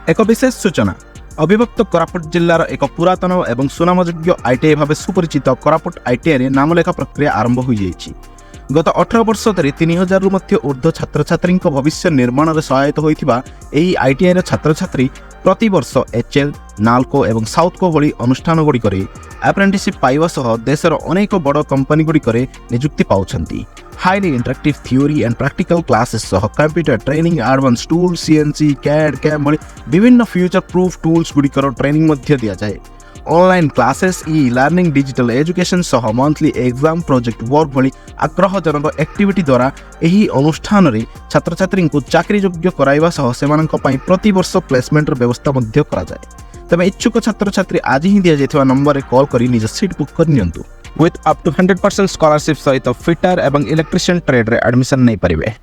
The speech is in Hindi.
एक विशेष सूचना अविभक्त कोरापुट जिल्लार एक पुरातन एवं सुनामयोग्य आईटीआई भाव सुपरिचित कोरापुट आईटीआई रे नामलेखा प्रक्रिया आरंभ हो जाइछि। गत 18 वर्ष धरि 3000 रु मध्य ऊर्ध्व छात्र छात्री भविष्य निर्माण में सहायता होइथिबा एही आईटीआई छात्र छात्री प्रति वर्ष एचएल नाल्को एवं साउथको भली अनुष्ठान गुड़िक अप्रेंटिसशिप पाइबा सह देशर अनेक बड़ कंपनी गुड़िक नियुक्ति पाउछंती। Highly interactive theory and practical classes सह computer training advance tool CNC CAD CAM भली विभिन्न फ्यूचर प्रूफ टूल्स गुड़िकर ट्रेनिंग मध्य दिया जाए। Online classes e learning digital education सह मंथली एग्जाम प्रोजेक्ट वर्क भली आग्रहजनक एक्टिविटी द्वारा एही अनुष्ठान रे छात्र छात्री को चाकरी योग्य कराइबा सह सेमानक पई प्रति वर्ष प्लेसमेंट व्यवस्था मध्य करा जाए। तबे इच्छुक छात्र छात्री आज ही दिया जायथिबा नंबर रे कॉल करी निज सीट बुक कर नियंतु। विथ अप टू 100% स्कॉलरशिप सहित फिटर एवं इलेक्ट्रिशियन ट्रेड रे एडमिशन नै परिबे।